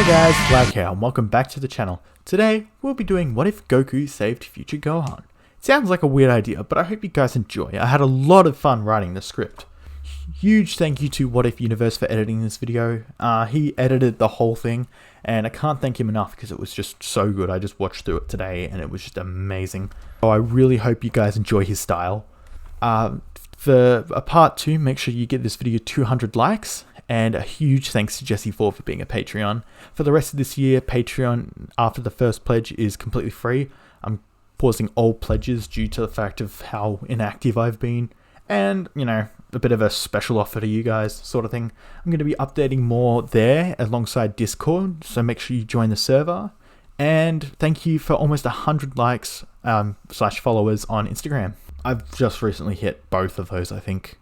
guys, Flag here and welcome back to the channel. Today, we'll be doing What If Goku Saved Future Gohan. It sounds like a weird idea, but I hope you guys enjoy. I had a lot of fun writing the script. Huge thank you to What If Universe for editing this video. He edited the whole thing, and I can't thank him enough because it was just so good. I just watched through it today, and it was just amazing. So I really hope you guys enjoy his style. For a part 2, make sure you give this video 200 likes. And a huge thanks to Jesse4 for being a Patreon. For the rest of this year, Patreon, after the first pledge, is completely free. I'm pausing all pledges due to the fact of how inactive I've been. And, you know, a bit of a special offer to you guys, sort of thing. I'm going to be updating more there alongside Discord, so make sure you join the server. And thank you for almost 100 likes slash followers on Instagram. I've just recently hit both of those, I think.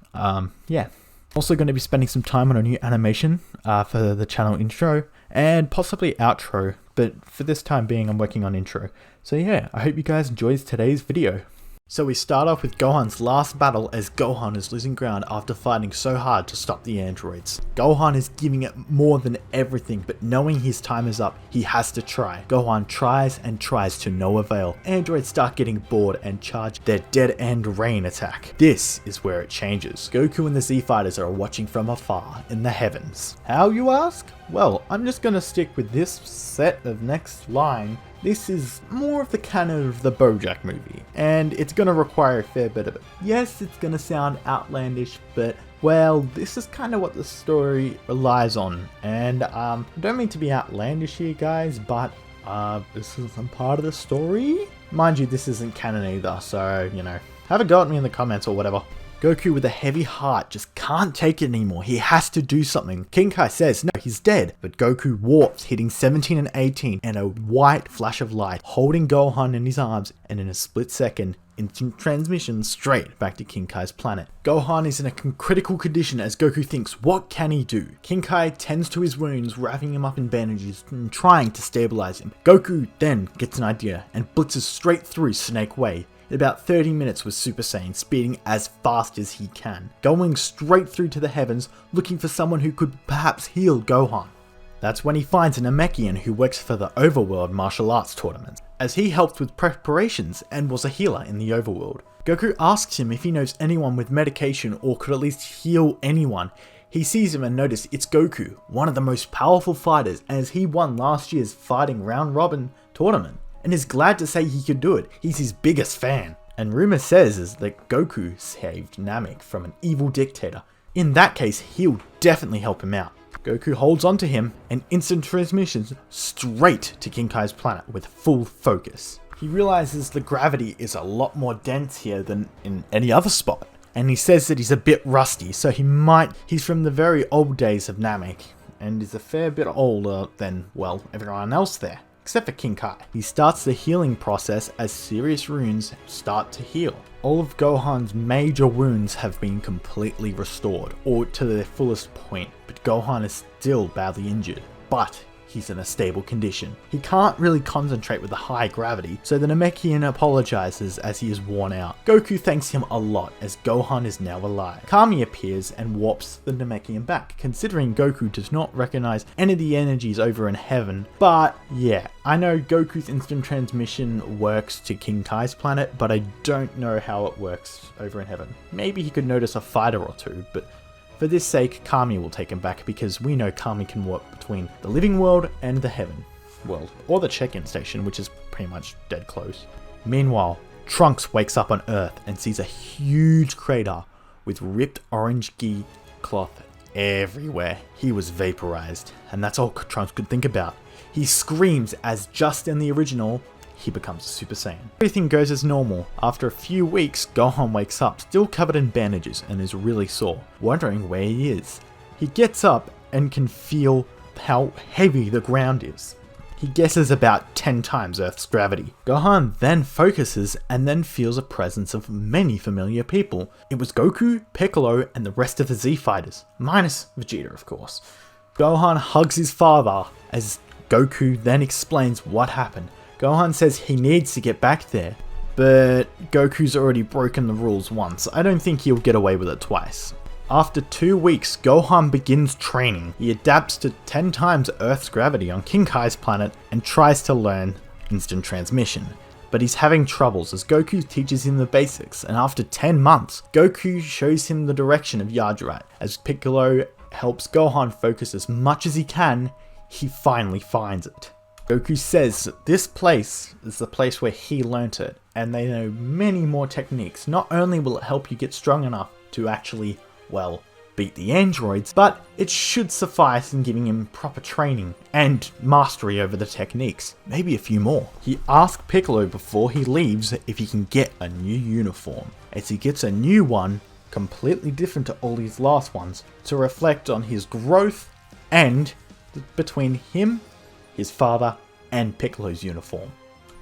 Yeah. Also going to be spending some time on a new animation for the channel intro and possibly outro, but for this time being I'm working on intro. So yeah, I hope you guys enjoyed today's video. So we start off with Gohan's last battle as Gohan is losing ground after fighting so hard to stop the androids. Gohan is giving it more than everything, but knowing his time is up, he has to try. Gohan tries and tries to no avail. Androids start getting bored and charge their dead end rain attack. This is where it changes. Goku and the Z Fighters are watching from afar in the heavens. How, you ask? Well, I'm just gonna stick with this set of next line. This is more of the canon of the BoJack movie, and it's going to require a fair bit of it. Yes, it's going to sound outlandish, but, well, this is kind of what the story relies on. And I don't mean to be outlandish here, guys, but this isn't part of the story. Mind you, this isn't canon either, so, you know, have a go at me in the comments or whatever. Goku with a heavy heart just can't take it anymore. He has to do something. King Kai says no, he's dead. But Goku warps, hitting 17 and 18 and a white flash of light, holding Gohan in his arms, and in a split second, instant transmission straight back to King Kai's planet. Gohan is in a critical condition as Goku thinks, what can he do? King Kai tends to his wounds, wrapping him up in bandages and trying to stabilize him. Goku then gets an idea and blitzes straight through Snake Way. In about 30 minutes with Super Saiyan, speeding as fast as he can, going straight through to the heavens, looking for someone who could perhaps heal Gohan. That's when he finds a Namekian who works for the Overworld martial arts tournament, as he helped with preparations and was a healer in the Overworld. Goku asks him if he knows anyone with medication or could at least heal anyone. He sees him and notices it's Goku, one of the most powerful fighters, as he won last year's fighting round robin tournament, and is glad to say he could do it. He's his biggest fan. And rumor says is that Goku saved Namek from an evil dictator. In that case, he'll definitely help him out. Goku holds onto him and instant transmissions straight to King Kai's planet with full focus. He realizes the gravity is a lot more dense here than in any other spot. And he says that he's a bit rusty, so he's from the very old days of Namek and is a fair bit older than, well, everyone else there. Except for King Kai. He starts the healing process as serious wounds start to heal. All of Gohan's major wounds have been completely restored, or to their fullest point, but Gohan is still badly injured. But he's in a stable condition. He can't really concentrate with the high gravity, so the Namekian apologizes as he is worn out. Goku thanks him a lot as Gohan is now alive. Kami appears and warps the Namekian back, considering Goku does not recognize any of the energies over in heaven. But yeah, I know Goku's instant transmission works to King Kai's planet, but I don't know how it works over in heaven. Maybe he could notice a fighter or two, but for this sake, Kami will take him back because we know Kami can warp between the living world and the heaven world, or the check-in station, which is pretty much dead close. Meanwhile, Trunks wakes up on Earth and sees a huge crater with ripped orange gi cloth everywhere. He was vaporized, and that's all Trunks could think about. He screams as just in the original, he becomes a Super Saiyan. Everything goes as normal. After a few weeks, Gohan wakes up, still covered in bandages and is really sore, wondering where he is. He gets up and can feel how heavy the ground is. He guesses about 10 times Earth's gravity. Gohan then focuses and then feels a presence of many familiar people. It was Goku, Piccolo, and the rest of the Z Fighters, minus Vegeta of course. Gohan hugs his father as Goku then explains what happened. Gohan says he needs to get back there, but Goku's already broken the rules once. I don't think he'll get away with it twice. After 2 weeks, Gohan begins training. He adapts to 10 times Earth's gravity on King Kai's planet and tries to learn instant transmission. But he's having troubles as Goku teaches him the basics, and after 10 months, Goku shows him the direction of Yardrat. As Piccolo helps Gohan focus as much as he can, he finally finds it. Goku says that this place is the place where he learnt it, and they know many more techniques. Not only will it help you get strong enough to actually, well, beat the androids, but it should suffice in giving him proper training and mastery over the techniques. Maybe a few more. He asks Piccolo before he leaves if he can get a new uniform, as he gets a new one completely different to all his last ones to reflect on his growth and between him, his father, and Piccolo's uniform.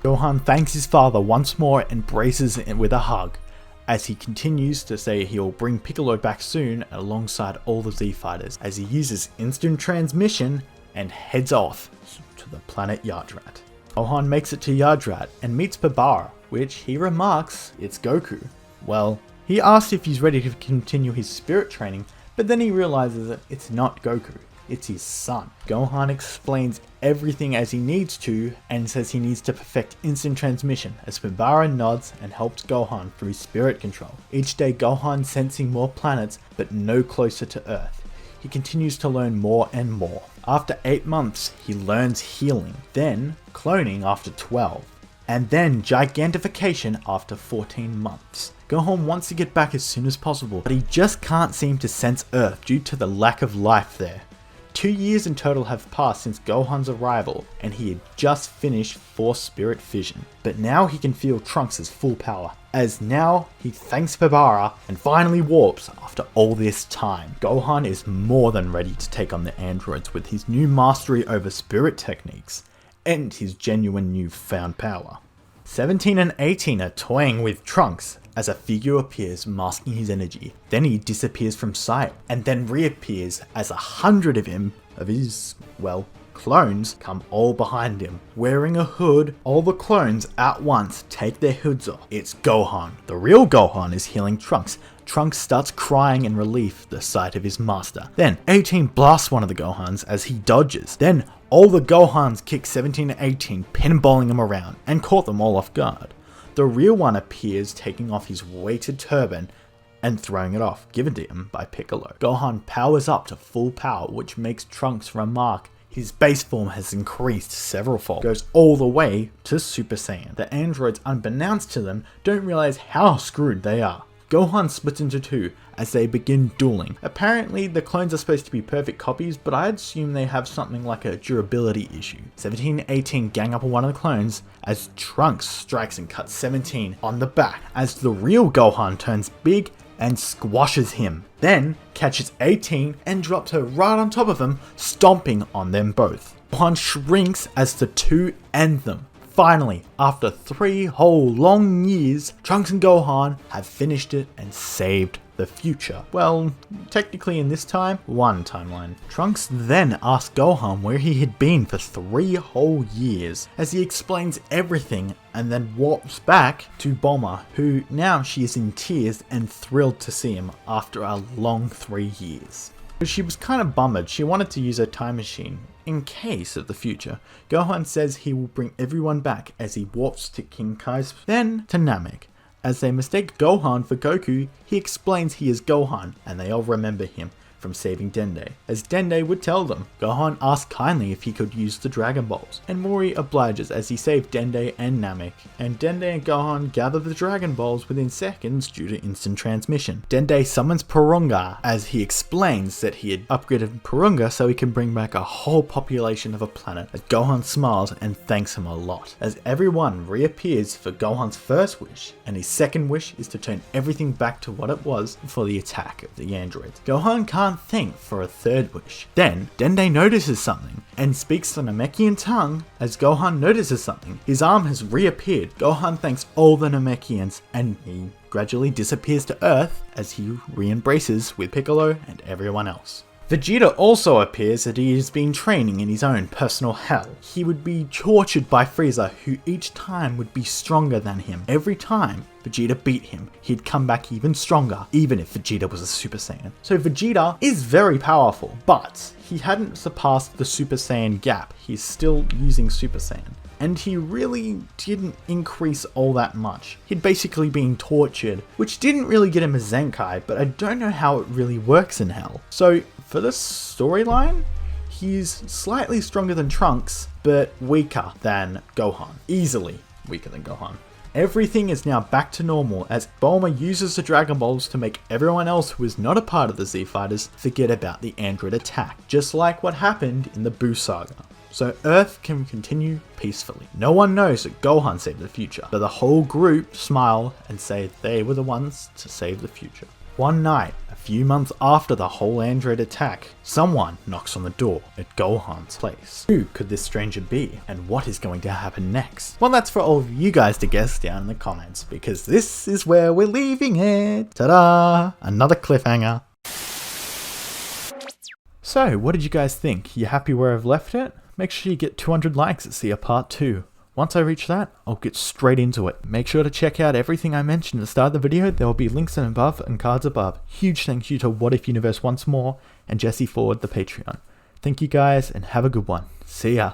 Gohan thanks his father once more and braces it with a hug, as he continues to say he'll bring Piccolo back soon alongside all the Z Fighters, as he uses instant transmission and heads off to the planet Yardrat. Gohan makes it to Yardrat and meets Babara, which he remarks it's Goku. Well, he asks if he's ready to continue his spirit training, but then he realizes that it's not Goku, it's his son. Gohan explains everything as he needs to and says he needs to perfect instant transmission, as Babara nods and helps Gohan through spirit control. Each day Gohan sensing more planets but no closer to Earth. He continues to learn more and more. After 8 months he learns healing, then cloning after 12, and then gigantification after 14 months. Gohan wants to get back as soon as possible, but he just can't seem to sense Earth due to the lack of life there. 2 years in total have passed since Gohan's arrival, and he had just finished Force Spirit Fission. But now he can feel Trunks' full power, as now he thanks Babara and finally warps after all this time. Gohan is more than ready to take on the androids with his new mastery over spirit techniques, and his genuine newfound power. 17 and 18 are toying with Trunks as a figure appears masking his energy. Then he disappears from sight and then reappears as 100 of his, well, clones come all behind him. Wearing a hood, all the clones at once take their hoods off. It's Gohan. The real Gohan is healing Trunks. Trunks starts crying in relief at the sight of his master. Then 18 blasts one of the Gohans as he dodges. Then all the Gohans kick 17 and 18, pinballing them around and caught them all off guard. The real one appears taking off his weighted turban and throwing it off, given to him by Piccolo. Gohan powers up to full power, which makes Trunks remark his base form has increased several fold, goes all the way to Super Saiyan. The androids, unbeknownst to them, don't realize how screwed they are. Gohan splits into two as they begin dueling. Apparently the clones are supposed to be perfect copies, but I'd assume they have something like a durability issue. 17 and 18 gang up on one of the clones as Trunks strikes and cuts 17 on the back, as the real Gohan turns big and squashes him, then catches 18 and drops her right on top of him, stomping on them both. Gohan shrinks as the two end them. Finally, after 3 whole long years, Trunks and Gohan have finished it and saved the future. Well, technically in this time, one timeline. Trunks then asks Gohan where he had been for 3 whole years, as he explains everything and then warps back to Bulma, who now she is in tears and thrilled to see him after a long 3 years. She was kind of bummed. She wanted to use her time machine in case of the future. Gohan says he will bring everyone back as he warps to King Kai's, then to Namek. As they mistake Gohan for Goku, he explains he is Gohan and they all remember him from saving Dende. As Dende would tell them, Gohan asks kindly if he could use the Dragon Balls, and Mori obliges as he saved Dende and Namek, and Dende and Gohan gather the Dragon Balls within seconds due to instant transmission. Dende summons Porunga as he explains that he had upgraded Porunga so he can bring back a whole population of a planet, as Gohan smiles and thanks him a lot, as everyone reappears for Gohan's first wish, and his second wish is to turn everything back to what it was before the attack of the androids. Gohan can't think for a third wish. Then Dende notices something and speaks the Namekian tongue. As Gohan notices something, his arm has reappeared. Gohan thanks all the Namekians and he gradually disappears to Earth as he re-embraces with Piccolo and everyone else. Vegeta also appears that he has been training in his own personal hell. He would be tortured by Frieza, who each time would be stronger than him. Every time Vegeta beat him, he'd come back even stronger, even if Vegeta was a Super Saiyan. So Vegeta is very powerful, but he hadn't surpassed the Super Saiyan gap. He's still using Super Saiyan. And he really didn't increase all that much. He'd basically been tortured, which didn't really get him a Zenkai, but I don't know how it really works in Hell. So for this storyline, he's slightly stronger than Trunks, but weaker than Gohan. Easily weaker than Gohan. Everything is now back to normal as Bulma uses the Dragon Balls to make everyone else who is not a part of the Z Fighters forget about the android attack, just like what happened in the Buu Saga. So Earth can continue peacefully. No one knows that Gohan saved the future, but the whole group smile and say they were the ones to save the future. One night, a few months after the whole android attack, someone knocks on the door at Gohan's place. Who could this stranger be, and what is going to happen next? Well, that's for all of you guys to guess down in the comments, because this is where we're leaving it. Ta-da! Another cliffhanger. So, what did you guys think? You happy where I've left it? Make sure you get 200 likes to see a part 2. Once I reach that, I'll get straight into it. Make sure to check out everything I mentioned at the start of the video. There will be links in above and cards above. Huge thank you to What If Universe once more and Jesse Ford, the Patreon. Thank you guys and have a good one. See ya.